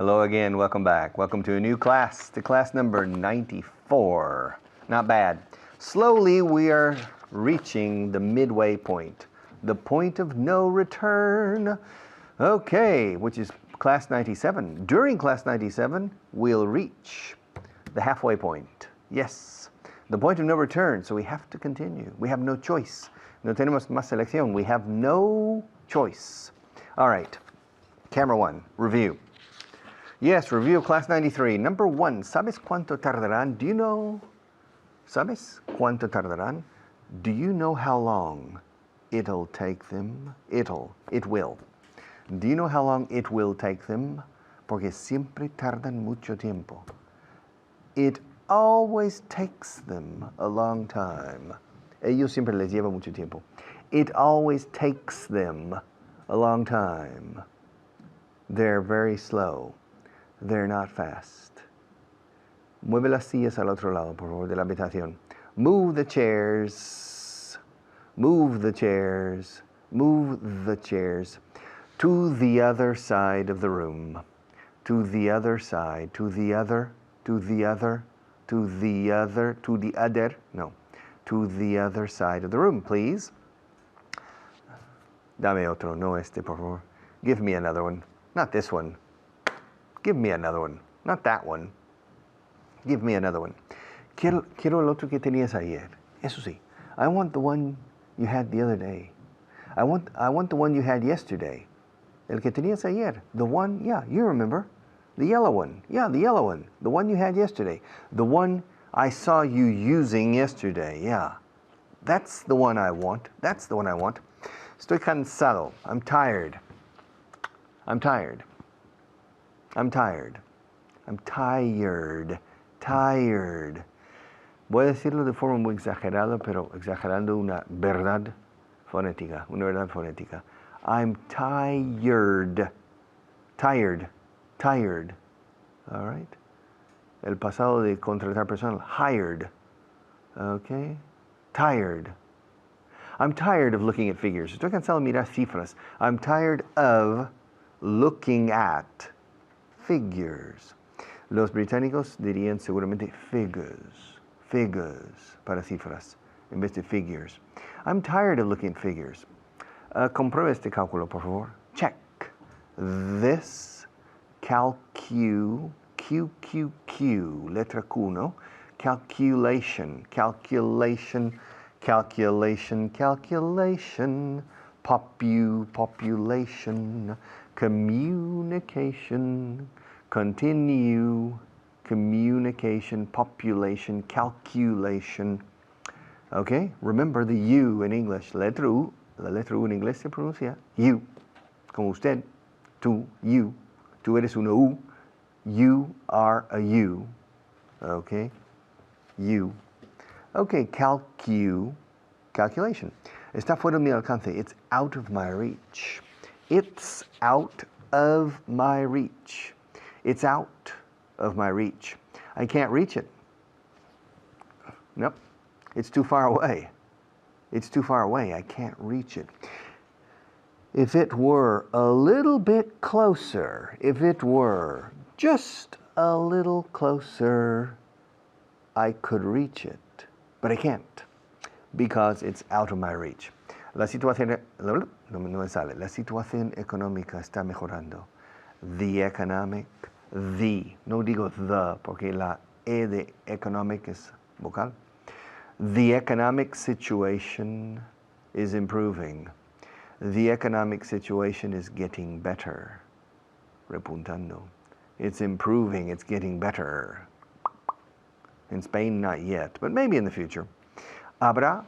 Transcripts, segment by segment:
Hello again, welcome back. Welcome to a new class, to class number 94. Not bad. Slowly we are reaching the midway point, the point of no return. Okay, which is class 97. During class 97, we'll reach the halfway point. Yes, the point of no return, so we have to continue. We have no choice. No tenemos más selección. We have no choice. All right, camera one, review. Yes, review of class 93. Number one, ¿sabes cuánto tardarán? Do you know? ¿Sabes cuánto tardarán? Do you know how long it'll take them? It will. Do you know how long it will take them? Porque siempre tardan mucho tiempo. It always takes them a long time. Ellos siempre les lleva mucho tiempo. It always takes them a long time. They're very slow. They're not fast. Mueve las sillas al otro lado, por favor, de la habitación. Move the chairs. Move the chairs. Move the chairs. To the other side of the room. To the other side. To the other. To the other. To the other. To the other. No. To the other side of the room, please. Dame otro. No este, por favor. Give me another one. Not this one. Give me another one. Not that one. Give me another one. Quiero el otro que tenías ayer. Eso sí. I want the one you had the other day. I want the one you had yesterday. El que tenías ayer. The one, yeah, you remember. The yellow one. Yeah, the yellow one. The one you had yesterday. The one I saw you using yesterday. Yeah. That's the one I want. That's the one I want. Estoy cansado. I'm tired. I'm tired. I'm tired. I'm tired. Tired. Voy a decirlo de forma muy exagerada, pero exagerando una verdad fonética. Una verdad fonética. I'm tired. Tired. Tired. All right? El pasado de contratar personal. Hired. Okay? Tired. I'm tired of looking at figures. Estoy cansado de mirar cifras. I'm tired of looking at figures. Los británicos dirían seguramente figures. Figures para cifras en vez de figures. I'm tired of looking at figures. Compruebe este cálculo, por favor. Check. This QQQ, letra Q, no? Calculation, calculation, calculation, calculation. Population, communication, continue, communication, population, calculation. Okay, remember the U in English, letra U, la letra U en inglés se pronuncia U, como usted, tú, you, tú eres una U, you are a U, okay, U. Okay, calculation. Está fuera de mi alcance. It's out of my reach. It's out of my reach. It's out of my reach. I can't reach it. Nope. It's too far away. It's too far away. I can't reach it. If it were a little bit closer, if it were just a little closer, I could reach it. But I can't. Because it's out of my reach. La situación económica está mejorando. The economic, no digo the, porque la E de economic es vocal. The economic situation is improving. The economic situation is getting better. Repuntando. It's improving, it's getting better. In Spain, not yet, but maybe in the future. Habrá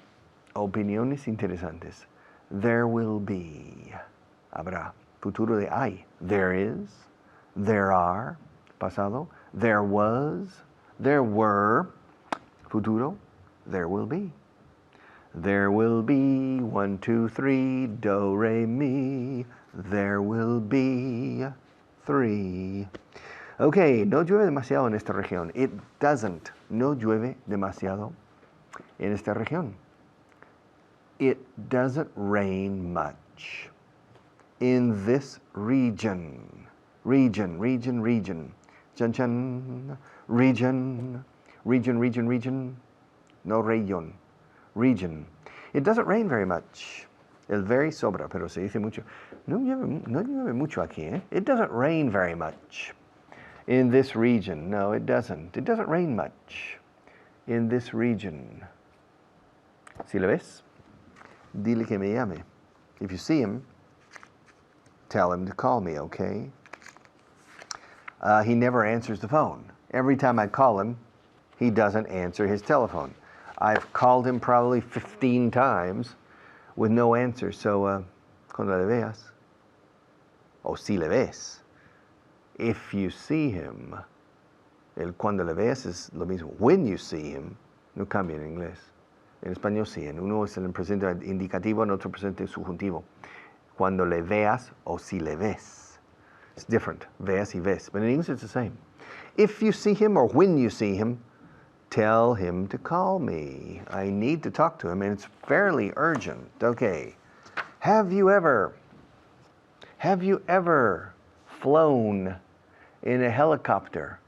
opiniones interesantes. There will be. Habrá. Futuro de hay. There is. There are. Pasado. There was. There were. Futuro. There will be. There will be. 1, 2, 3. Do, re, mi. There will be 3. Okay, no llueve demasiado en esta región. It doesn't. No llueve demasiado en esta región. It doesn't rain much in this region. Region, region, region. Chan chan. Region, region, region, region. No region. Region. It doesn't rain very much. El very sobra, pero se dice mucho. No llueve mucho aquí, eh? It doesn't rain very much in this region. No, it doesn't. It doesn't rain much in this region. Si lo ves, dile que me llame. If you see him, tell him to call me, okay? He never answers the phone. Every time I call him, he doesn't answer his telephone. I've called him probably 15 times with no answer. So, cuando le veas, o si le ves, if you see him, el cuando le veas es lo mismo. When you see him, no cambia en inglés. En español sí, en uno es el presente indicativo, en otro presente subjuntivo. Cuando le veas o si le ves. It's different, veas y ves, but in English it's the same. If you see him or when you see him, tell him to call me. I need to talk to him and it's fairly urgent. Okay. Have you ever flown in a helicopter?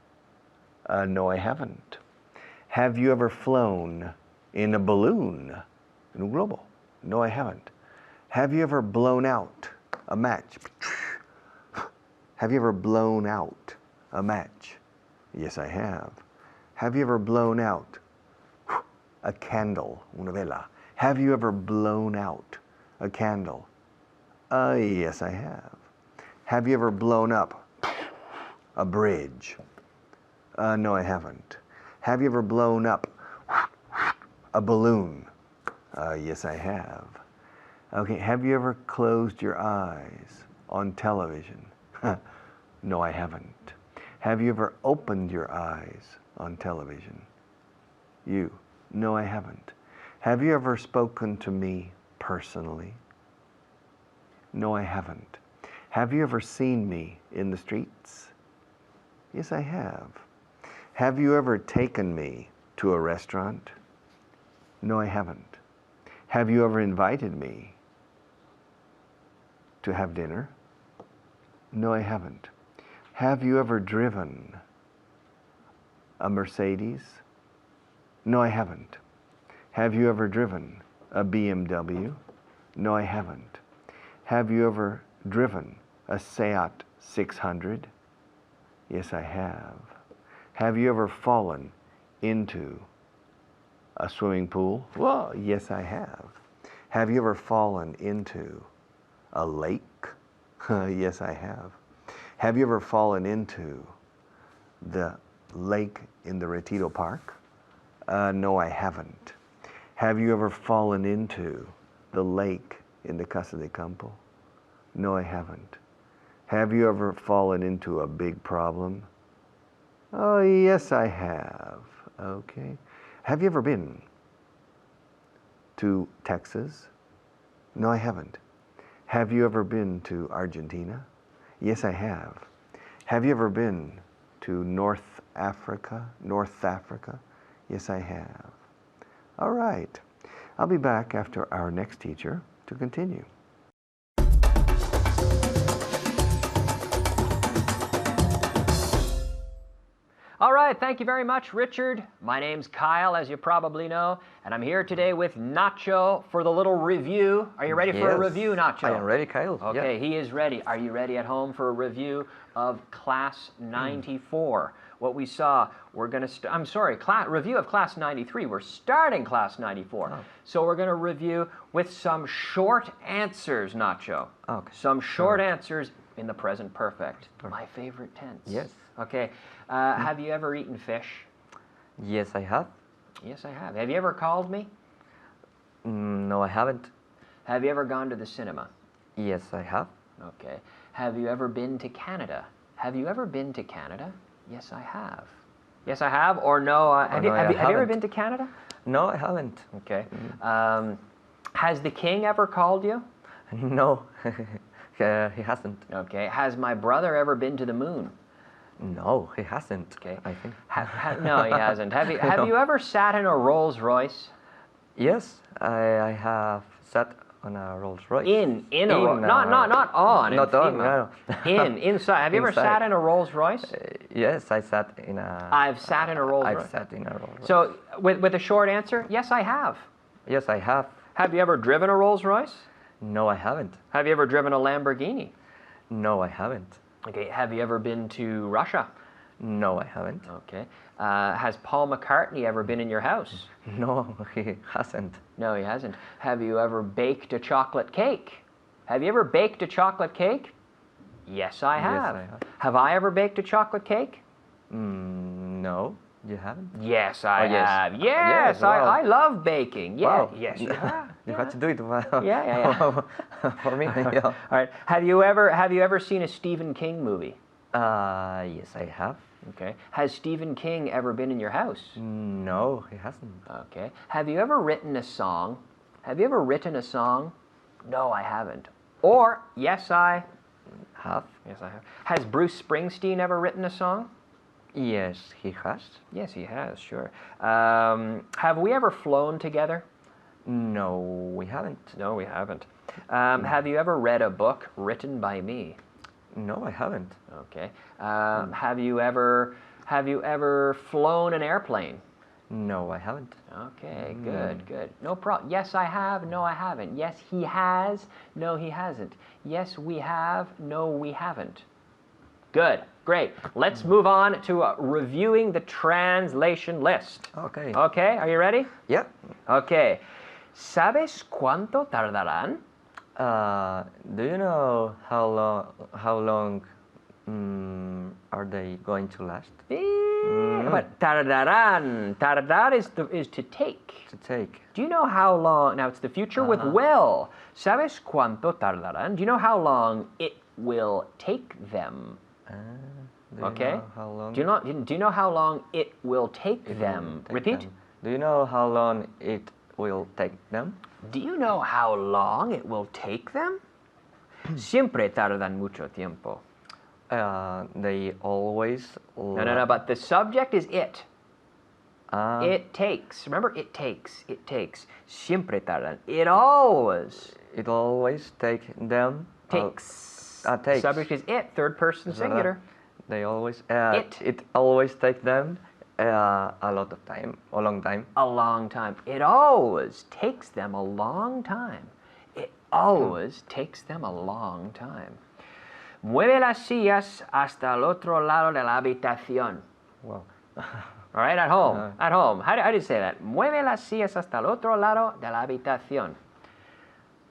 No, I haven't. Have you ever flown in a balloon? En un globo? No, I haven't. Have you ever blown out a match? Have you ever blown out a match? Yes, I have. Have you ever blown out a candle? Una vela. Have you ever blown out a candle? Yes, I have. Have you ever blown up a bridge? No, I haven't. Have you ever blown up a balloon? Yes, I have. Okay, have you ever closed your eyes on television? No, I haven't. Have you ever opened your eyes on television? You? No, I haven't. Have you ever spoken to me personally? No, I haven't. Have you ever seen me in the streets? Yes, I have. Have you ever taken me to a restaurant? No, I haven't. Have you ever invited me to have dinner? No, I haven't. Have you ever driven a Mercedes? No, I haven't. Have you ever driven a BMW? No, I haven't. Have you ever driven a Seat 600? Yes, I have. Have you ever fallen into a swimming pool? Well, yes, I have. Have you ever fallen into a lake? Yes, I have. Have you ever fallen into the lake in the Retiro Park? No, I haven't. Have you ever fallen into the lake in the Casa de Campo? No, I haven't. Have you ever fallen into a big problem? Oh, yes, I have. Okay. Have you ever been to Texas? No, I haven't. Have you ever been to Argentina? Yes, I have. Have you ever been to North Africa? Yes, I have. All right. I'll be back after our next teacher to continue. All right, thank you very much, Richard. My name's Kyle, as you probably know, and I'm here today with Nacho for the little review. Are you ready for a review, Nacho? I am ready, Kyle. Okay, yeah. He is ready. Are you ready at home for a review of Class 94? What we saw, we're going to review of Class 93. We're starting Class 94. Oh. So we're going to review with some short answers, Nacho. Okay. Some short answers in the present perfect. My favorite tense. Yes. Okay. Have you ever eaten fish? Yes, I have. Yes, I have. Have you ever called me? No, I haven't. Have you ever gone to the cinema? Yes, I have. Okay. Have you ever been to Canada? Have you ever been to Canada? Yes, I have. Yes, I have, or no? Have you ever been to Canada? No, I haven't. Okay. Has the king ever called you? No, he hasn't. Okay. Has my brother ever been to the moon? No, he hasn't. Okay. I think. No, he hasn't. Have you ever sat in a Rolls Royce? Yes, I have sat on a Rolls Royce. In a not on. Not on. encima. No. Inside. Have you ever Inside. sat in a Rolls Royce? Yes, I sat in a. I've sat in a Rolls I've Royce. sat in a Rolls Royce. So, with a short answer, yes, I have. Yes, I have. Have you ever driven a Rolls Royce? No, I haven't. Have you ever driven a Lamborghini? No, I haven't. Okay. Have you ever been to Russia? No, I haven't. Okay. Has Paul McCartney ever been in your house? No, he hasn't. No, he hasn't. Have you ever baked a chocolate cake? Have you ever baked a chocolate cake? Yes, I have. I have. Have I ever baked a chocolate cake? No, you haven't. Yes, I Oh, yes. have. Yes, Yes, wow. I love baking. Yeah, Wow. yes, you have. You had to do it. Yeah. For me. Yeah. All right. Have you ever seen a Stephen King movie? Yes, I have. Okay. Has Stephen King ever been in your house? No, he hasn't. Okay. Have you ever written a song? Have you ever written a song? No, I haven't. Or yes, I Have? Yes, I have. Has Bruce Springsteen ever written a song? Yes, he has. Yes, he has, sure. Have we ever flown together? No, we haven't. No, we haven't. Have you ever read a book written by me? No, I haven't. Okay. Have you ever flown an airplane? No, I haven't. Okay, good. No problem. Yes, I have. No, I haven't. Yes, he has. No, he hasn't. Yes, we have. No, we haven't. Good. Great. Let's move on to reviewing the translation list. Okay. Okay, are you ready? Yeah. Okay. ¿Sabes cuánto tardarán? Do you know how long are they going to last? But tardarán. Tardar is to take. To take. Do you know how long? Now it's the future with will. ¿Sabes cuánto tardarán? Do you know how long it will take them? Do you Okay. know how long? Do you know how long it will take it will them? take Repeat. them? Do you know how long it will take them? Do you know how long it will take them? Siempre tardan mucho tiempo. They always. No. But the subject is it. Ah, It takes. Remember, it takes. It takes. Siempre tardan. It always It always take them. takes. Takes. Subject is it. Third person singular. They always. It. It always take them a lot of time, a long time. A long time. It always takes them a long time. It always takes them a long time. Mueve las sillas hasta el otro lado de la habitación. Wow. All right, at home. At home. How do you say that? Mueve las sillas hasta el otro lado de la habitación.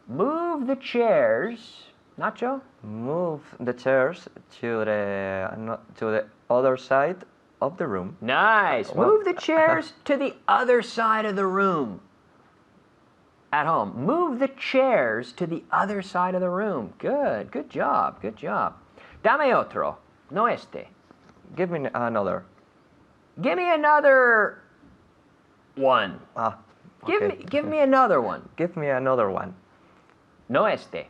Move the chairs. Nacho? Move the chairs to the other side of the room. Nice. Well- Move the chairs to the other side of the room. At home. Move the chairs to the other side of the room. Good. Good job. Good job. Dame otro. No este. Give me another. Give me another one. Ah. Give me another one. Give me another one. No este.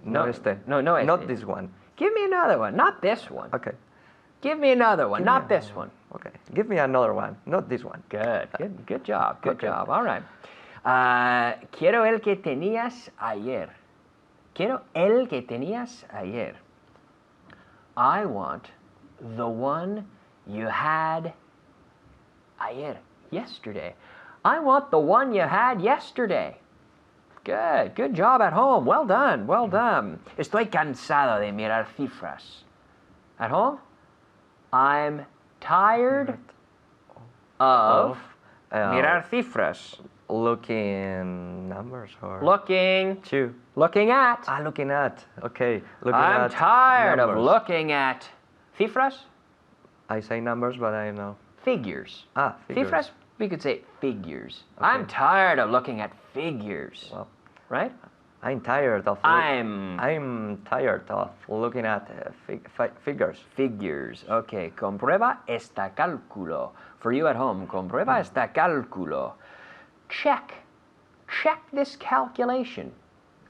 No, No, este. no, no Not este. this one. Give me another one. Not this one. Okay. Give me another one. Give Not me this one. Okay. Give me another one. Not this one. Good. Good job. Good Okay. job. All right. Quiero el que tenías ayer. Quiero el que tenías ayer. I want the one you had ayer. Yesterday. I want the one you had yesterday. Good. Good job at home. Well done. Well done. Estoy cansado de mirar cifras. At home? I'm tired of mirar cifras. Looking numbers or Looking at. looking at. Okay. Looking I'm at tired of numbers. looking at cifras. I say numbers, but I know. Figures. Figures. Cifras, we could say figures. Okay. I'm tired of looking at figures. Well, Right? I'm tired of. I'm tired of looking at figures. Figures. Okay. Comprueba este cálculo. For you at home, comprueba este cálculo. Check this calculation.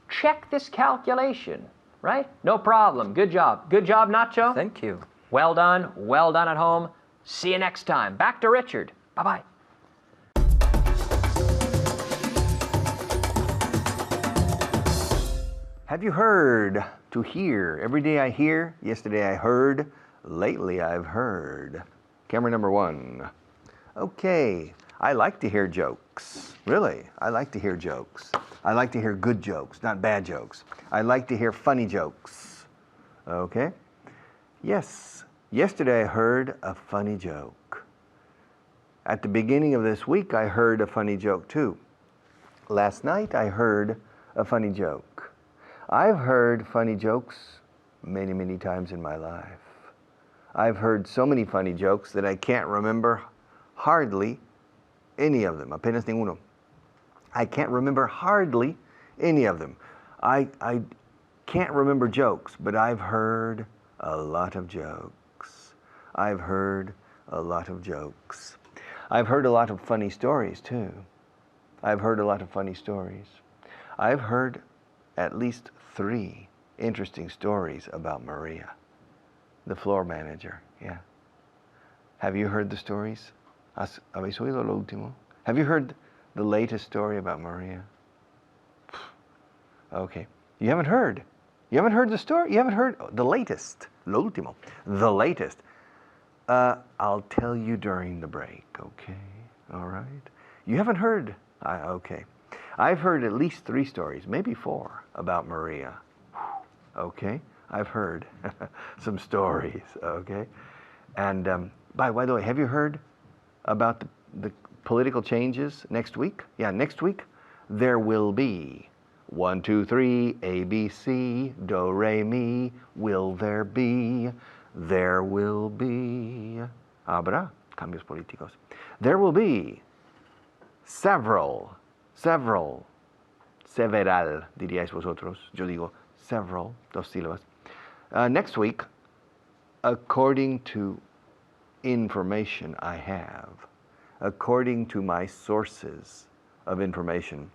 Check this calculation. Right? No problem. Good job. Good job, Nacho. Thank you. Well done. Well done at home. See you next time. Back to Richard. Bye-bye. Have you heard? To hear. Every day I hear. Yesterday I heard. Lately I've heard. Camera number 1. Okay. I like to hear jokes. Really, I like to hear jokes. I like to hear good jokes, not bad jokes. I like to hear funny jokes. Okay? Yes. Yesterday I heard a funny joke. At the beginning of this week I heard a funny joke too. Last night I heard a funny joke. I've heard funny jokes many, many times in my life. I've heard so many funny jokes that I can't remember hardly any of them. Apenas ninguno. I can't remember hardly any of them. I can't remember jokes, but I've heard a lot of jokes. I've heard a lot of jokes. I've heard a lot of funny stories too. I've heard a lot of funny stories. I've heard at least 3 interesting stories about Maria, the floor manager. Yeah. Have you heard the stories? ¿Habéis oído lo último? Have you heard the latest story about Maria? Okay. You haven't heard. You haven't heard the story? You haven't heard the latest. Lo último. The latest. I'll tell you during the break, okay? All right? You haven't heard. Okay. I've heard at least 3 stories, maybe 4, about Maria. Okay? I've heard some stories, okay? And by the way, have you heard about the political changes next week? Yeah, next week there will be 1, 2, 3, A, B, C, do, re, mi. Will there be? There will be. Habrá cambios políticos. There will be several, several, several, diríais vosotros. Yo digo several, 2 sílabas. Next week, according to information I have, according to my sources of information,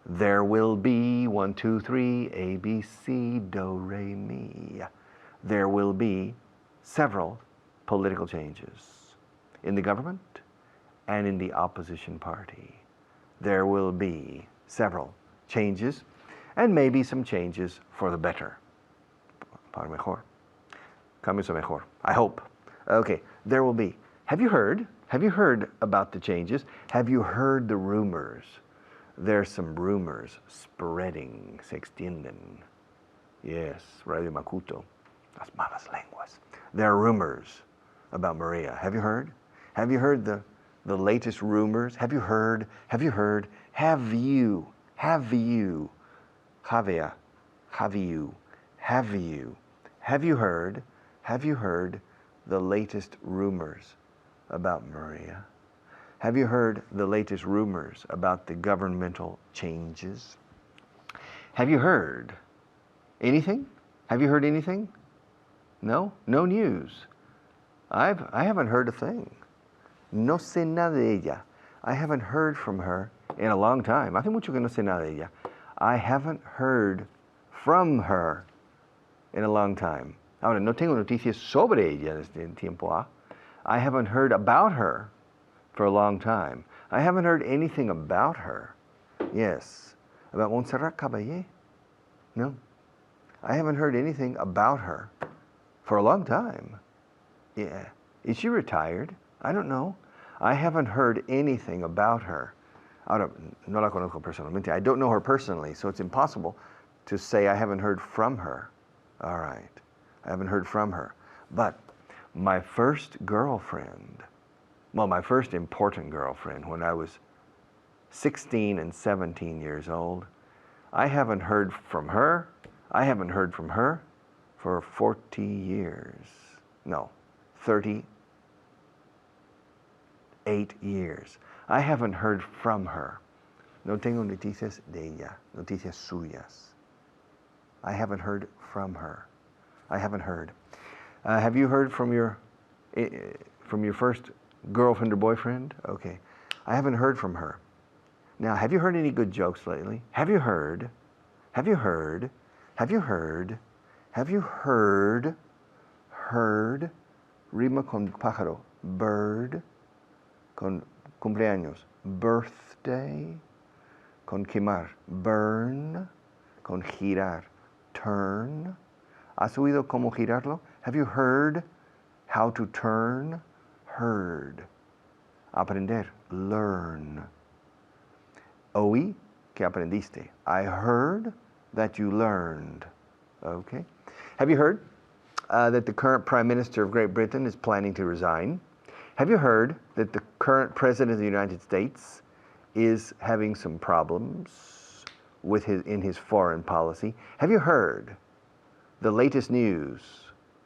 there will be 1, 2, 3, A, B, C, do, re, mi. There will be several political changes in the government and in the opposition party. There will be several changes and maybe some changes for the better. Para mejor. Cambios a mejor. I hope. Okay, there will be. Have you heard? Have you heard about the changes? Have you heard the rumors? There's some rumors spreading, se extienden. Yes, Radio Macuto. Las malas lenguas. There are rumors about Maria. Have you heard? Have you heard the latest rumors? Have you heard? Have you heard? Have you? Have you? Javea. Have you? Have you? Have you heard? Have you heard the latest rumors about Maria? Have you heard the latest rumors about the governmental changes? Have you heard anything? Have you heard anything? No? No news. I haven't heard a thing. No sé nada de ella. I haven't heard from her in a long time. Hace mucho que no sé nada de ella. I haven't heard from her in a long time. Ahora, no tengo noticias sobre ella desde el tiempo A. I haven't heard about her for a long time. I haven't heard anything about her. Yes. About Montserrat Caballé? No. I haven't heard anything about her for a long time. Yeah. Is she retired? I don't know. I haven't heard anything about her. Ahora, no la conozco personalmente. I don't know her personally, so it's impossible to say I haven't heard from her. All right. I haven't heard from her. But my first girlfriend, well, my first important girlfriend when I was 16 and 17 years old, I haven't heard from her. I haven't heard from her for 40 years. No, 38 years. I haven't heard from her. No tengo noticias de ella, noticias suyas. I haven't heard from her. I haven't heard. Have you heard from your first girlfriend or boyfriend? Okay. I haven't heard from her. Now, have you heard any good jokes lately? Have you heard? Have you heard? Have you heard? Have you heard? Heard. Rima con pájaro. Bird. Con cumpleaños. Birthday. Con quemar. Burn. Con girar. turn? ¿Has oído cómo girarlo? Have you heard how to turn? Heard. Aprender. Learn. Oí que aprendiste. I heard that you learned. Okay. Have you heard that the current Prime Minister of Great Britain is planning to resign? Have you heard that the current President of the United States is having some problems in his foreign policy? Have you heard the latest news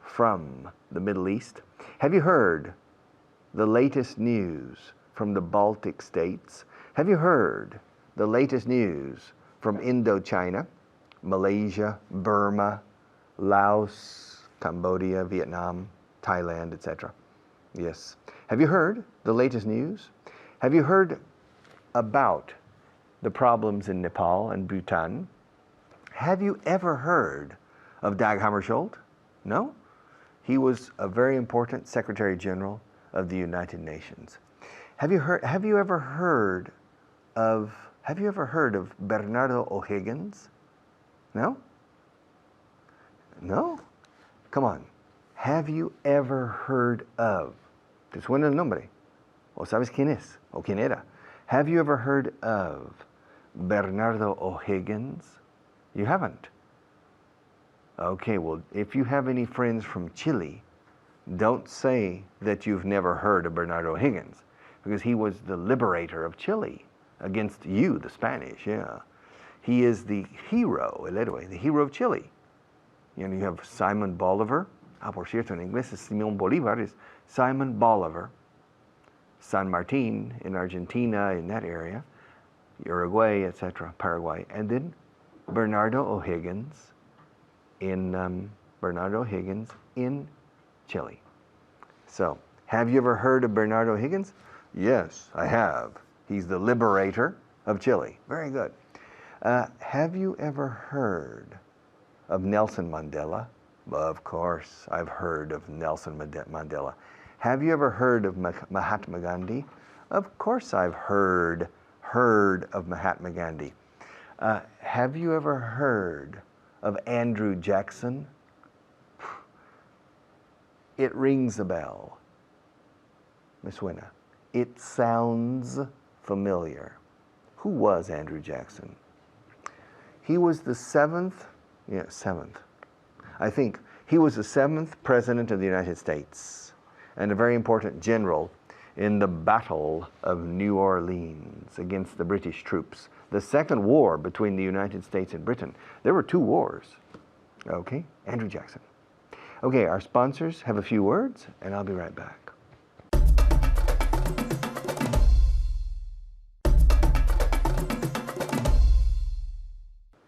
from the Middle East? Have you heard the latest news from the Baltic states? Have you heard the latest news from Indochina, Malaysia, Burma, Laos, Cambodia, Vietnam, Thailand, etc.? Yes. Have you heard the latest news? Have you heard about the problems in Nepal and Bhutan? Have you ever heard of Dag Hammarskjöld? No? He was a very important Secretary General of the United Nations. Have you ever heard of Bernardo O'Higgins? No? No? Come on. Have you ever heard of? ¿Te suena el nombre? ¿O sabes quién es? ¿O quién era? Have you ever heard of Bernardo O'Higgins? You haven't. Okay, well, if you have any friends from Chile, don't say that you've never heard of Bernardo O'Higgins, because he was the liberator of Chile against you, the Spanish, yeah. He is the hero, el héroe, the hero of Chile. You know, you have Simon Bolivar. Por cierto, en inglés es Simón Bolívar, is Simon Bolivar. San Martin in Argentina, in that area, Uruguay, etc., Paraguay. And then Bernardo O'Higgins in Chile. So, have you ever heard of Bernardo O'Higgins? Yes, I have. He's the liberator of Chile. Very good. Have you ever heard of Nelson Mandela? Of course, I've heard of Nelson Mandela. Have you ever heard of Mahatma Gandhi? Of course I've heard of Mahatma Gandhi. Have you ever heard of Andrew Jackson? It rings a bell. Me suena. It sounds familiar. Who was Andrew Jackson? He was the seventh. I think he was the 7th President of the United States and a very important general in the Battle of New Orleans against the British troops. The second war between the United States and Britain. There were 2 wars. Okay, Andrew Jackson. Okay, our sponsors have a few words, and I'll be right back.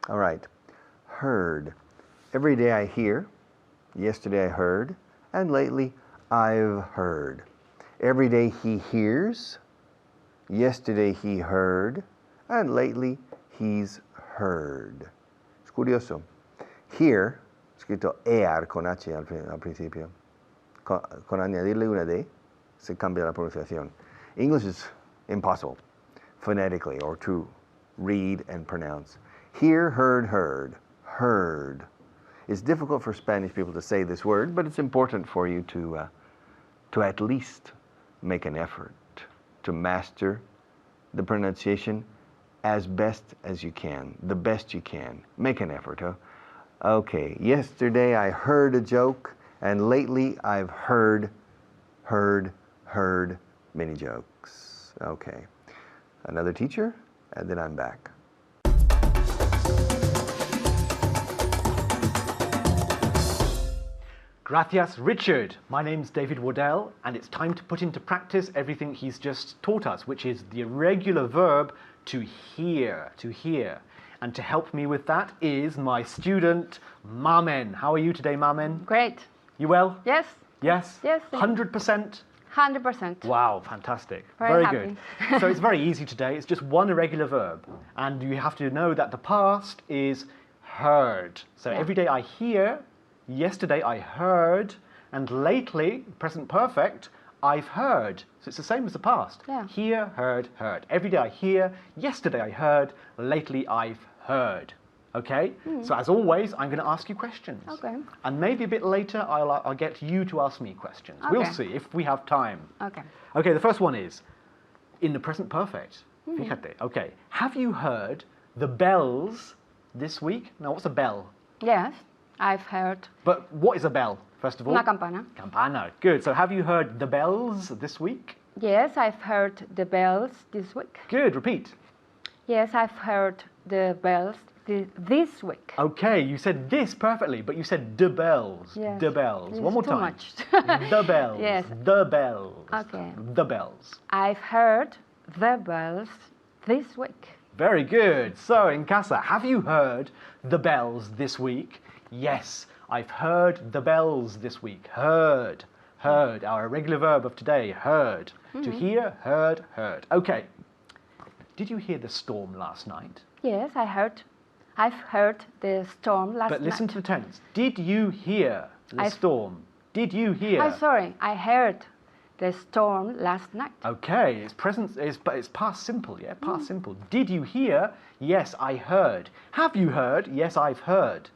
All right, heard. Every day I hear, yesterday I heard, and lately I've heard. Every day he hears, yesterday he heard, and lately he's heard. Es curioso. Hear, escrito ear con H al principio, con añadirle una D, se cambia la pronunciación. English is impossible phonetically or to read and pronounce. Hear, heard, heard, heard. It's difficult for Spanish people to say this word, but it's important for you to at least make an effort to master the pronunciation as best as you can, the best you can. Make an effort, huh? Okay, yesterday I heard a joke, and lately I've heard many jokes. Okay, another teacher, and then I'm back. Gracias, Richard. My name's David Wardell, and it's time to put into practice everything he's just taught us, which is the irregular verb to hear, And to help me with that is my student, Mamen. How are you today, Mamen? Great. You well? Yes. Yes? Yes. 100%? 100%. Wow, fantastic. Very good. So it's very easy today. It's just one irregular verb. And you have to know that the past is heard. So every day I hear, yesterday I heard, and lately, present perfect, I've heard. So it's the same as the past. Yeah. Hear, heard, heard. Every day I hear, yesterday I heard, lately I've heard. Okay? So as always, I'm going to ask you questions. Okay. And maybe a bit later, I'll get you to ask me questions. We'll Okay. see if we have time. Okay. Okay, the first one is in the present perfect. Fíjate. Okay. Have you heard the bells this week? Now, what's a bell? Yes, I've heard But what is a bell, first of all? una campana. Campana. Good. So have you heard the bells this week? Yes, I've heard the bells this week. Good. Repeat. Yes, I've heard the bells this week. Okay, you said this perfectly, but you said the bells. Yes. The bells. It's One more too time. much. The bells. Yes. The bells. Okay. The bells. I've heard the bells this week. Very good. So, in casa, have you heard the bells this week? Yes, I've heard the bells this week. Heard. Heard. Our irregular verb of today. Heard. To hear, heard, heard. Okay. Did you hear the storm last night? Yes, I've heard the storm last But listen night. to the tense. Did you hear the I've- storm? Did you hear? I'm sorry, I heard the storm last night. Okay, it's present. It's past simple. Yeah, past simple. Did you hear? Yes, I heard. Have you heard? Yes, I've heard.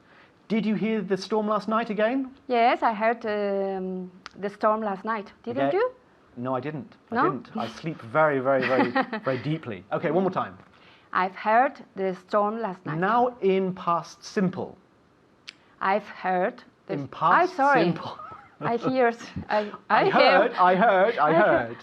Did you hear the storm last night again? Yes, I heard the storm last night. Didn't Okay. you? No, I didn't. I No? didn't. I sleep very, very, very, very deeply. Okay, one more time. I've heard the storm last night. Now in past simple. I've heard the In past I'm sorry. simple. I hear. I heard.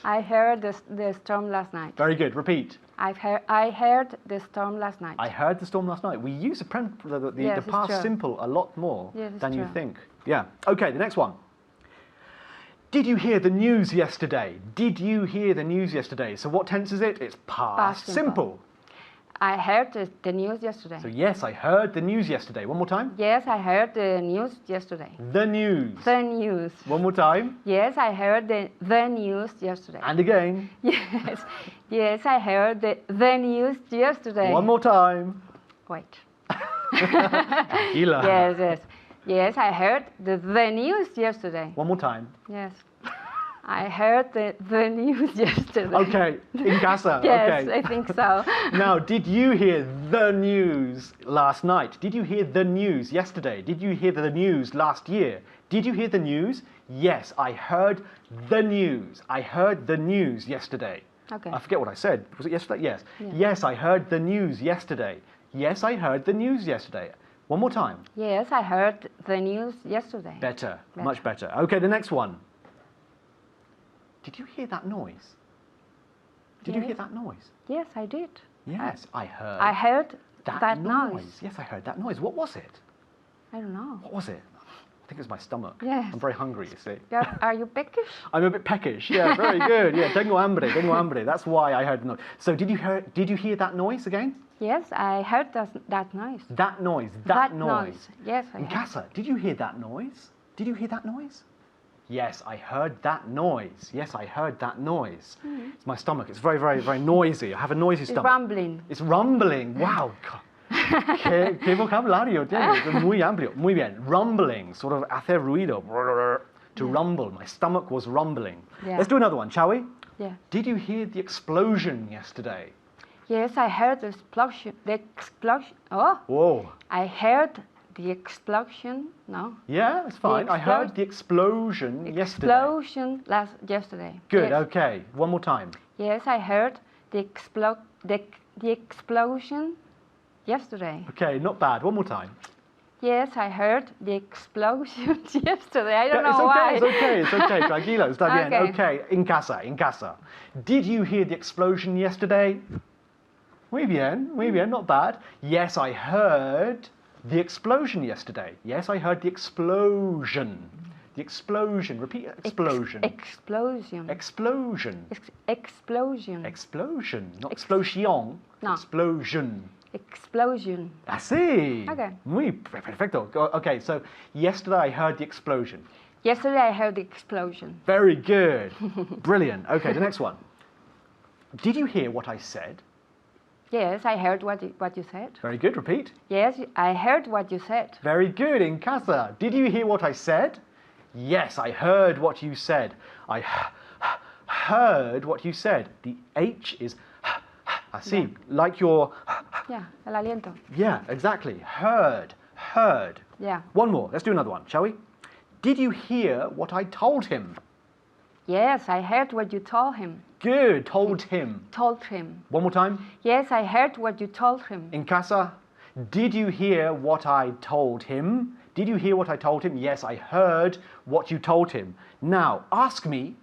I heard the storm last night. Very good. Repeat. I heard the storm last night. I heard the storm last night. We use the Yes, it's past true. simple a lot more Yes, it's than you true. think. Yeah. Okay, the next one. Did you hear the news yesterday? Did you hear the news yesterday? So what tense is it? It's past, Past simple. simple. I heard the news yesterday. So yes, I heard the news yesterday. One more time. Yes, I heard the news yesterday. The news. The news. One more time. Yes, I heard the news yesterday. And again. Yes, yes, I heard the news yesterday. One more time. Wait. Gila. Yes, yes. Yes, I heard the news yesterday. One more time. Yes. I heard the news yesterday. Okay, in casa. Yes, Okay. I think so. Now, did you hear the news last night? Did you hear the news yesterday? Did you hear the news last year? Did you hear the news? Yes, I heard the news. I heard the news yesterday. Okay. I forget what I said. Was it yesterday? Yes. Yeah. Yes, I heard the news yesterday. Yes, I heard the news yesterday. One more time. Yes, I heard the news yesterday. Better. Better. Much better. Okay, the next one. Did you hear that noise? Did you Yes. hear that noise? Yes, I did. Yes, I heard. I heard that noise. Yes, I heard that noise. What was it? I don't know. What was it? I think it was my stomach. Yes. I'm very hungry, you see. Are you peckish? I'm a bit peckish. Yeah, very good. Yeah, tengo hambre, tengo hambre. That's why I heard the noise. So did you hear that noise again? Yes, I heard that noise. That noise. That noise. Yes, I In heard. casa, did you hear that noise? Did you hear that noise? Yes, I heard that noise. Yes, I heard that noise. It's my stomach. It's very, very, very noisy. I have a noisy It's stomach. rumbling. It's rumbling. Wow. ¿Qué vocabulario tienes? Es muy amplio. Muy bien. Rumbling, sort of hacer ruido. To rumble. My stomach was rumbling. Yeah. Let's do another one, shall we? Yeah. Did you hear the explosion yesterday? Yes, I heard the explosion. The explosion. Oh, Whoa. I heard the explosion. No. Yeah, it's fine. I heard explo- the explosion yesterday. Explosion yesterday. Good. Yes. Okay. One more time. Yes, I heard the explosion yesterday. Okay. Not bad. One more time. Yes, I heard the explosion yesterday. I don't Yeah, know why. It's okay. It's okay. Tranquilo. Está bien. Okay. Okay. In casa. In casa. Did you hear the explosion yesterday? Muy bien. Muy bien. Not bad. Yes, I heard the explosion yesterday. Yes, I heard the explosion. The explosion. Repeat explosion. Explosion. Explosion. Explosion. Explosion. Not explosion. No. Explosion. Explosion. Así. Okay. Muy perfecto. Okay, so yesterday I heard the explosion. Yesterday I heard the explosion. Very good. Brilliant. Okay, the next one. Did you hear what I said? Yes, I heard what you said. Very good. Repeat. Yes, I heard what you said. Very good. In casa. Did you hear what I said? Yes, I heard what you said. I heard what you said. The H is I see. Like your Yeah, el aliento. Yeah, exactly. Heard, heard. Yeah. One more. Let's do another one, shall we? Did you hear what I told him? Yes, I heard what you told him. Good, told him. Told him. One more time. Yes, I heard what you told him. In casa, did you hear what I told him? Did you hear what I told him? Yes, I heard what you told him. Now, ask me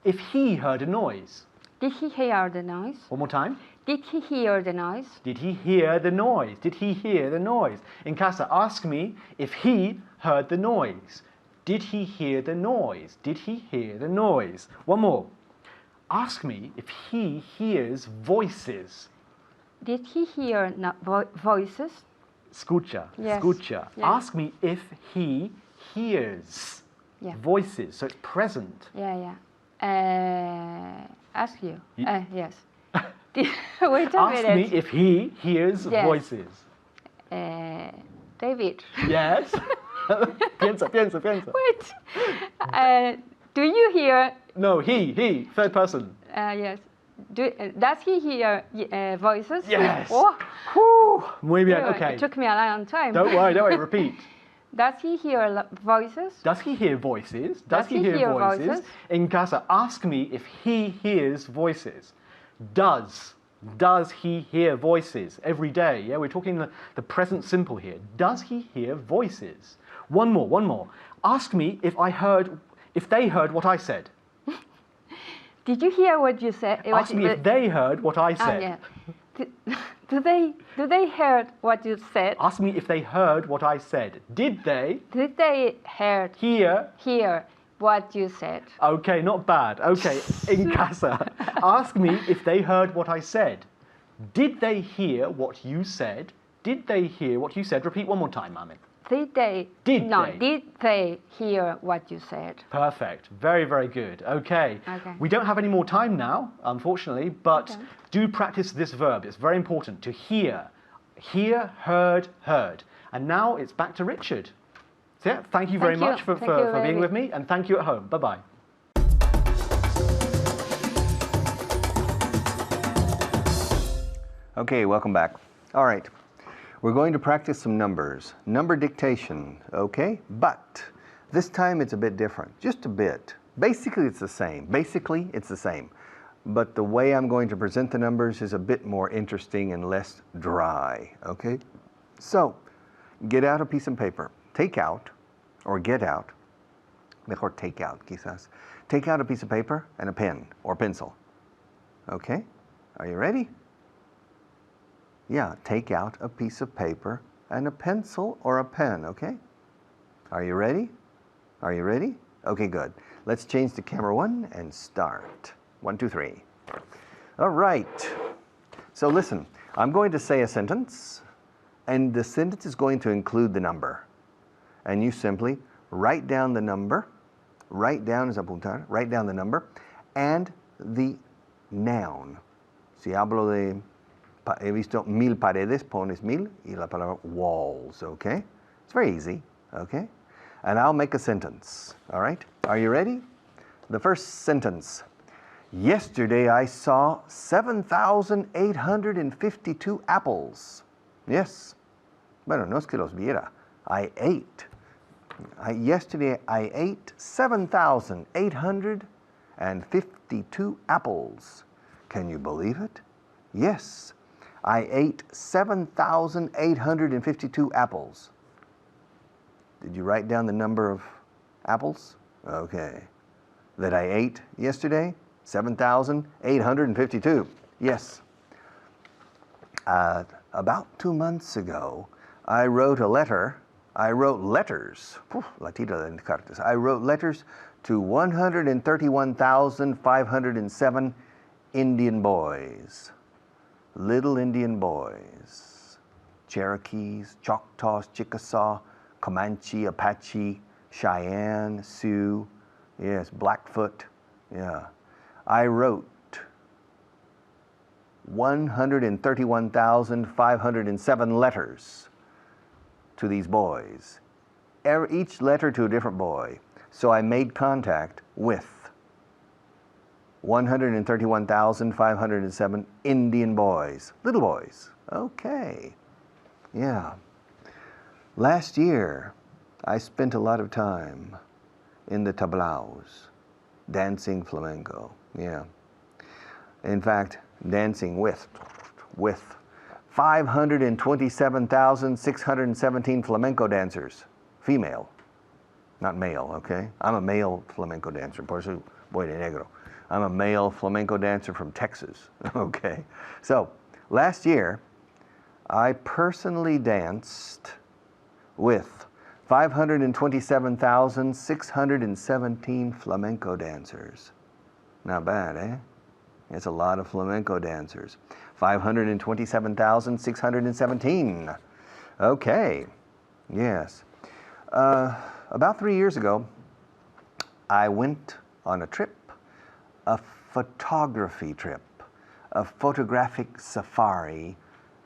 if he heard a noise. Did he hear the noise? One more time. Did he hear the noise? Did he hear the noise? Did he hear the noise? In casa, ask me if he heard the noise. Did he hear the noise? Did he hear the noise? One more. Ask me if he hears voices. Did he hear voices? Escucha. Yes. Escucha. Yeah. Ask me if he hears Yeah. voices. So it's present. Yeah, yeah. Ask you. Yes. Wait a Ask minute. me if he hears Yes. voices. David. Yes. Piensa, piensa, piensa. Wait. Do you hear? No, he, third person. Yes. Does he hear voices? Yes. Oh, Whew. Muy bien, yeah, okay. It took me a long time. Don't worry, repeat. Does he hear voices? Does he hear voices? Does he hear voices? In casa, ask me if he hears voices. Does he hear voices every day? Yeah, we're talking the present simple here. Does he hear voices? One more. Ask me if they heard what I said. Did you hear what you said? Ask me if they heard what I said. Yeah. Do they heard what you said? Ask me if they heard what I said. Did they Did they heard hear? what you said? Okay, not bad. Okay, in casa, ask me if they heard what I said. Did they hear what you said? Did they hear what you said? Repeat one more time, Mami. Did they? Did no, they? Did they hear what you said? Perfect. Very, very good. Okay. Okay. We don't have any more time now, unfortunately, but do practice this verb. It's very important to hear. Hear, heard, heard. And now it's back to Richard. So yeah, thank you very Thank you. much for Thank you, being David. with me, and thank you at home. Bye-bye. Okay, welcome back. All right, we're going to practice some numbers. Number dictation, okay? But this time it's a bit different, just a bit. Basically, it's the same. But the way I'm going to present the numbers is a bit more interesting and less dry, okay? So, get out a piece of paper. Take out, or get out. Mejor take out, quizás. Take out a piece of paper and a pen or pencil. Okay? Are you ready? Yeah, take out a piece of paper and a pencil or a pen, okay? Are you ready? Are you ready? Okay, good. Let's change to camera 1 and start. 1, 2, 3. All right. So listen, I'm going to say a sentence, and the sentence is going to include the number. And you simply write down the number, write down is apuntar, write down the number, and the noun. Si hablo de, he visto 1000 paredes, pones 1000 y la palabra walls, okay? It's very easy, okay? And I'll make a sentence, all right? Are you ready? The first sentence. Yesterday I saw 7,852 apples. Yes. Bueno, no es que los viera. I ate. Yesterday I ate 7,852 apples. Can you believe it? Yes. I ate 7,852 apples. Did you write down the number of apples? Okay. That I ate yesterday? 7,852. Yes. About 2 months ago, I wrote letters. I wrote letters to 131,507 Indian boys. Little Indian boys. Cherokees, Choctaws, Chickasaw, Comanche, Apache, Cheyenne, Sioux, yes, Blackfoot, yeah. I wrote 131,507 letters to these boys, each letter to a different boy. So I made contact with 131,507 Indian boys, little boys, Okay. Yeah. Last year, I spent a lot of time in the tablaos, dancing flamenco. Yeah. In fact, dancing with 527,617 flamenco dancers, female, not male, okay? I'm a male flamenco dancer, por eso voy de negro. I'm a male flamenco dancer from Texas, okay? So, last year, I personally danced with 527,617 flamenco dancers. Not bad, eh? It's a lot of flamenco dancers. 527,617. Okay, yes. About 3 years ago, I went on a trip, a photography trip, a photographic safari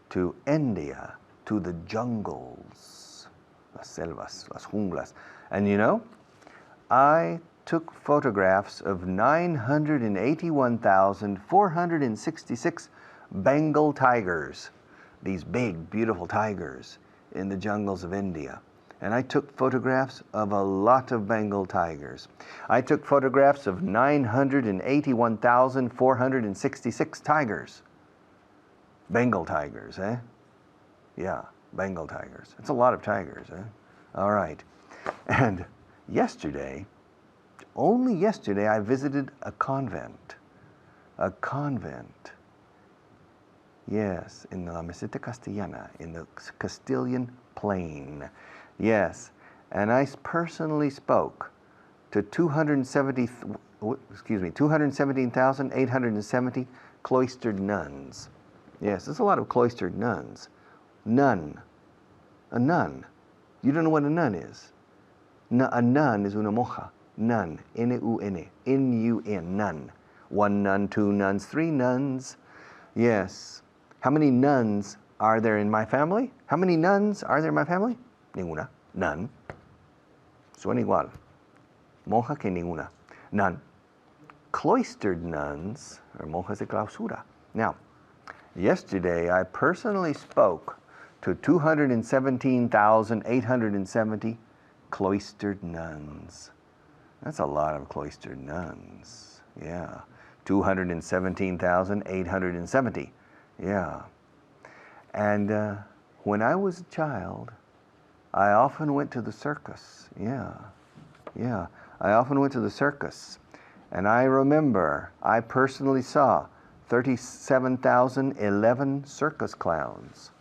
to India, to the jungles, las selvas, las junglas. And you know, I took photographs of 981,466 Bengal tigers, these big, beautiful tigers in the jungles of India. And I took photographs of a lot of Bengal tigers. I took photographs of 981,466 tigers. Bengal tigers, eh? Yeah, Bengal tigers. It's a lot of tigers, eh? All right. And yesterday, only yesterday, I visited a convent. A convent. Yes, in La Meseta Castellana, in the Castilian Plain. Yes, and I personally spoke to 217,870 cloistered nuns. Yes, there's a lot of cloistered nuns. Nun. A nun. You don't know what a nun is? A nun is una monja. Nun. N-U-N. N-U-N. Nun. One nun, two nuns, three nuns. Yes. How many nuns are there in my family? How many nuns are there in my family? Ninguna. None. Suena igual. Monja que ninguna. None. Cloistered nuns are monjas de clausura. Now, yesterday I personally spoke to 217,870 cloistered nuns. That's a lot of cloistered nuns. Yeah. 217,870. Yeah. And when I was a child, I often went to the circus. Yeah. Yeah. I often went to the circus. And I remember I personally saw 37,011 circus clowns.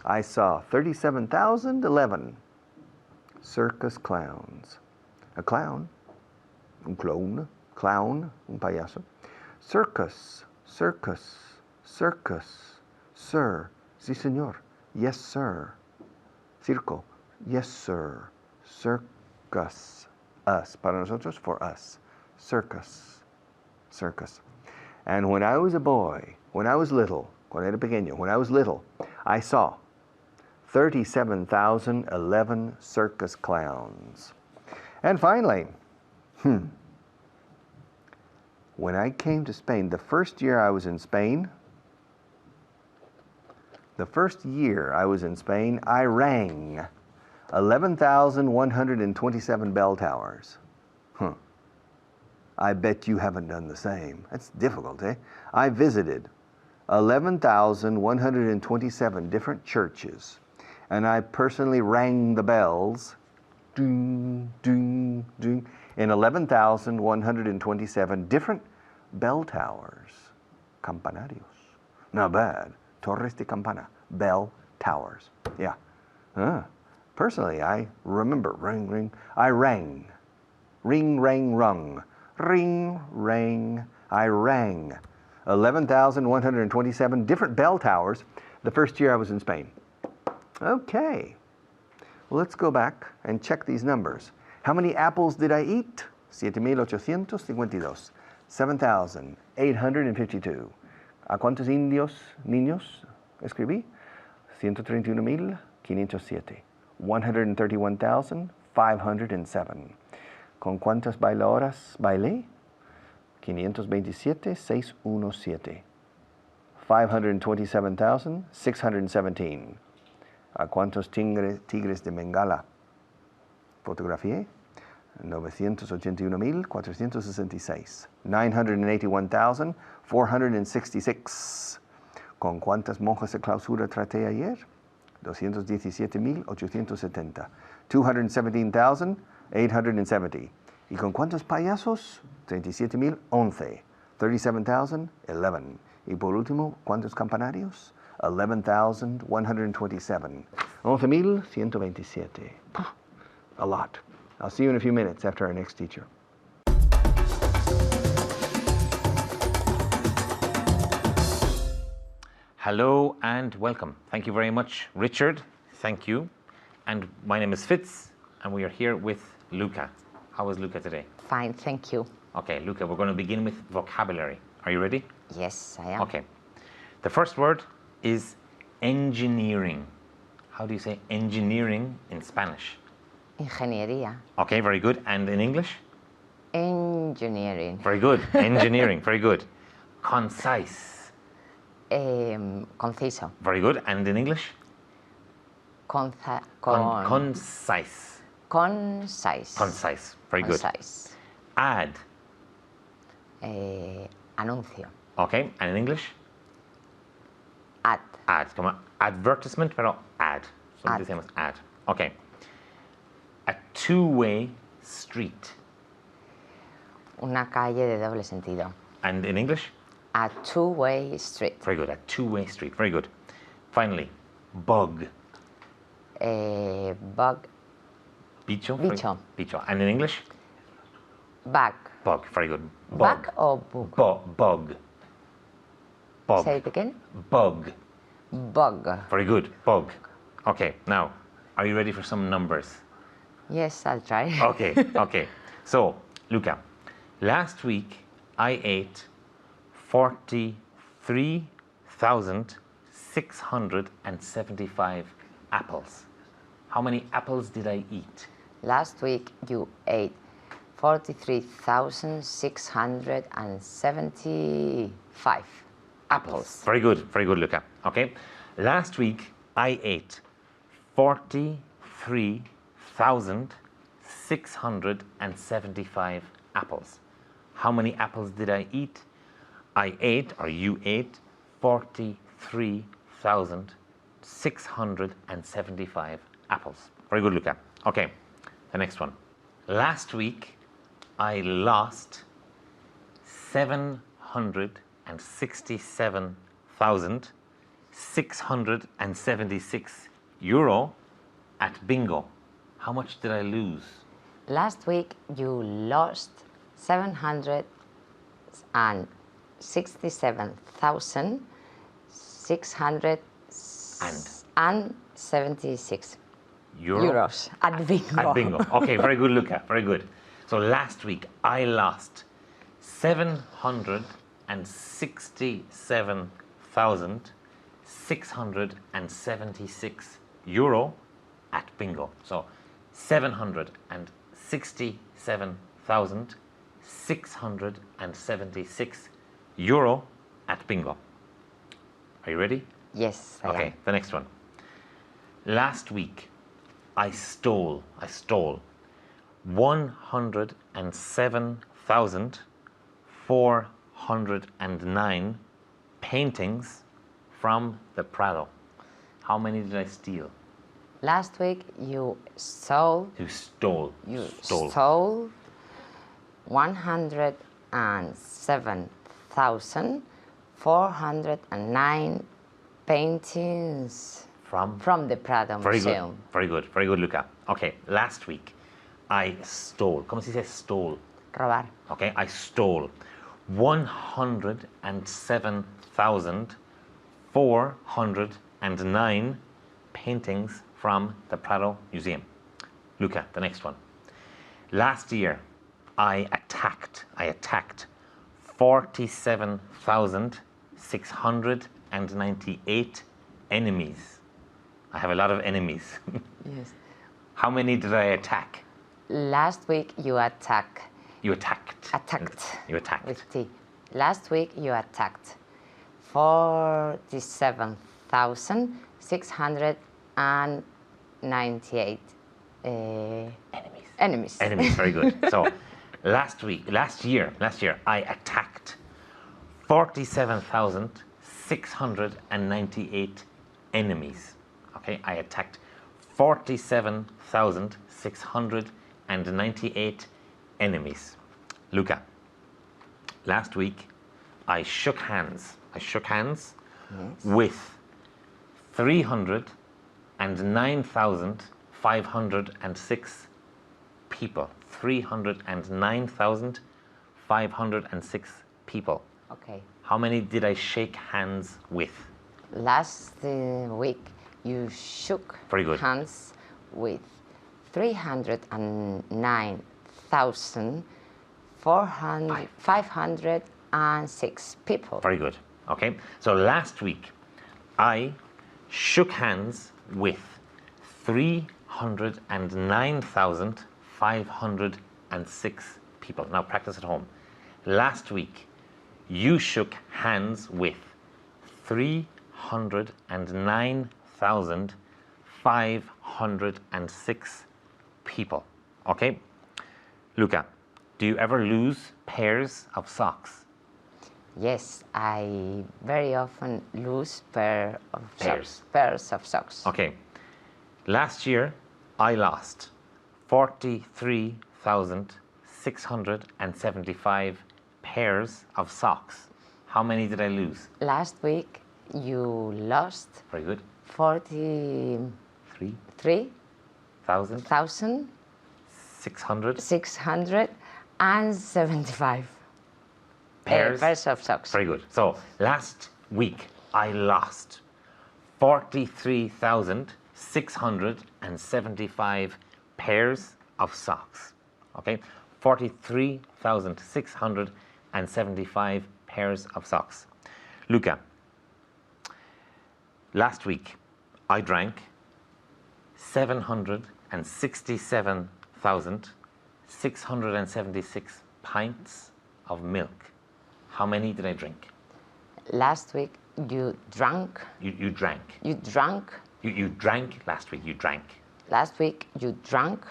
I saw 37,011 circus clowns. A clown, un clown, un payaso. Circus, circus, circus. Sir, sí señor. Yes sir. Circo, yes sir. Circus, us. Para nosotros, for us. Circus, circus. And when I was a boy, when I was little, cuando era pequeño, when I was little, I saw 37,011 circus clowns. And finally, when I came to Spain, the first year I was in Spain, I rang 11,127 bell towers. I bet you haven't done the same. That's difficult, eh? I visited 11,127 different churches, and I personally rang the bells, ding, ding, ding, in 11,127 different bell towers, campanarios. Not bad. Torres de campana, bell towers. Yeah. Personally, I remember ring, ring. I rang. Ring, rang, rung. Ring, rang. I rang 11,127 different bell towers the first year I was in Spain. Okay. Well, let's go back and check these numbers. How many apples did I eat? 7,852. 7,852. ¿A cuántos niños escribí? 131,507. 131,507. ¿Con cuántas bailadoras bailé? 527, 617. 527,617. ¿A cuántos tigres de Bengala fotografié? 981,466. 981,466. ¿Con cuántas monjas de clausura traté ayer? 217,870. 217,870. ¿Y con cuántos payasos? 37,011. 37,011. Y por último, ¿cuántos campanarios? 11,127. 11,127. A lot. I'll see you in a few minutes after our next teacher. Hello and welcome. Thank you very much, Richard. Thank you. And my name is Fitz, and we are here with Luca. How is Luca today? Fine, thank you. Okay, Luca, we're going to begin with vocabulary. Are you ready? Yes, I am. Okay. The first word is engineering. How do you say engineering in Spanish? Ingeniería. Okay, very good. And in English? Engineering. Very good. Engineering, very good. Concise. Conciso. Very good. And in English? Concise. Concise. Concise. Very good. Concise. Ad. Anuncio. Okay, and in English? Ad. Ad. Come on. Advertisement, pero ad. So Ad. the same as ad. Okay. A two-way street. Una calle de doble sentido. And in English? A two-way street. Very good. A two-way street. Very good. Finally, bug. Bug. Bicho. Bicho. Bicho. And in English? Bug. Bug. Very good. Bug or bug? Bug. Bug. Say it again. Bug. Bug. Very good. Bug. Okay. Now, are you ready for some numbers? Yes, I'll try. Okay. Okay. So, Luca, last week I ate 43,675 apples. How many apples did I eat? Last week you ate 43,675 apples. Very good, Luca. Okay. Last week I ate 43,675 apples. How many apples did I eat? I ate, or you ate, 43,675 apples. Very good, Luca. Okay, the next one. Last week I lost 767,676 euro at bingo. How much did I lose? Last week you lost 767,676 euros at bingo. At bingo. Okay, very good, Luca. Very good. So last week I lost 767,676 euro at bingo. So 767,676 euro at bingo. Are you ready? Yes, I Okay, am. the next one. Last week, I stole 107,409 paintings from the Prado. How many did I steal? Last week you stole You stole. 107,409 paintings From the Prado Very Museum. good. Very good. Very good, Luca. Okay, last week, I stole. ¿Cómo se dice stole? Robar. Okay, I stole 107,409 paintings from the Prado Museum. Luca, the next one. Last year, I attacked 47,698 enemies. I have a lot of enemies. Yes. How many did I attack? Last week you You attacked. attacked You attacked. with T. Last week you attacked 47,698 enemies. Enemies, very good. So last year, I attacked 47,698 enemies. Okay, I attacked 47,698 enemies. Luca, last week I shook hands with 309,506 people. 309,506 people. Okay. How many did I shake hands with? Last week, you shook Very good. hands with 309,506 people. Very good. Okay. So last week, I shook hands with 309,506 people. Now practice at home. Last week, you shook hands with 309,506 people. Okay? Luca, do you ever lose pairs of socks? Yes, I very often lose pairs Pairs. of socks. Okay. Last year, I lost 43,675 pairs of socks. How many did I lose? Last week, you lost Very good. 43,675 3,600 pairs of socks. Very good. So last week, I lost 43,675 pairs of socks. Okay? 43,675 pairs of socks. Luca, last week I drank 767,676 pints of milk. How many did I drink? Last week, you drank. You drank. You drank. You drank last week. You drank. Last week, you drank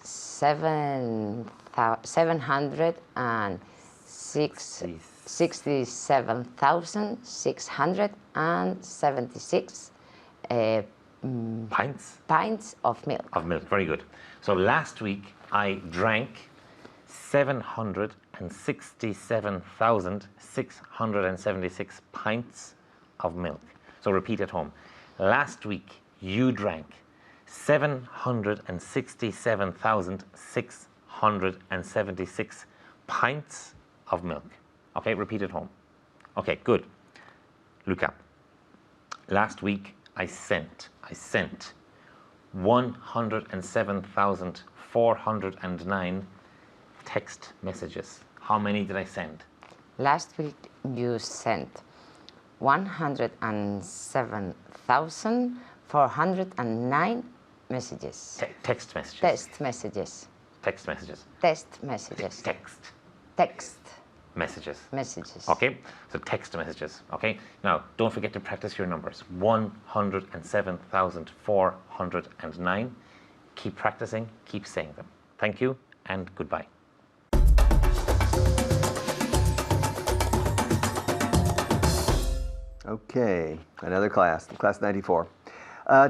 67,676 Pints pints of milk. of milk. Very good. So last week I drank 767,676 pints of milk. So repeat at home. Last week you drank 767,676 pints of milk. Okay, repeat at home. Okay, good. Luca, last week I sent 107,409 text messages. How many did I send? Last week, you sent 107,409 messages. Text messages. Text messages. Text messages. Text messages. Text Text messages. messages. Okay, so text messages. Okay, now don't forget to practice your numbers. 107,409. Keep practicing, keep saying them. Thank you and goodbye. Okay, another class, class 94.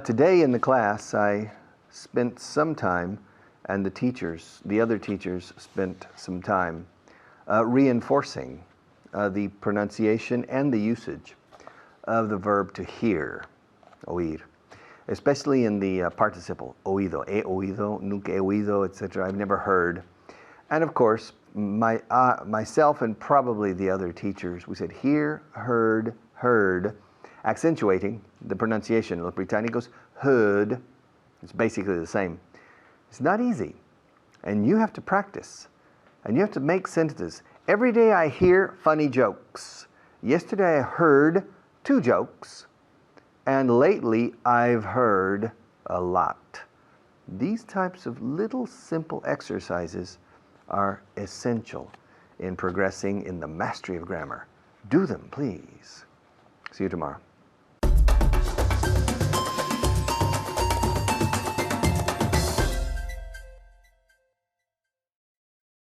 Today in the class, I spent some time, and the other teachers spent some time reinforcing the pronunciation and the usage of the verb to hear, oír, especially in the participle, oído, he oído, nunca he oído, etc. I've never heard. And of course, myself and probably the other teachers, we said hear, heard, accentuating the pronunciation. Los británicos, heard. It's basically the same. It's not easy. And you have to practice. And you have to make sentences. Every day I hear funny jokes. Yesterday I heard 2 jokes. And lately I've heard a lot. These types of little simple exercises are essential in progressing in the mastery of grammar. Do them, please. See you tomorrow.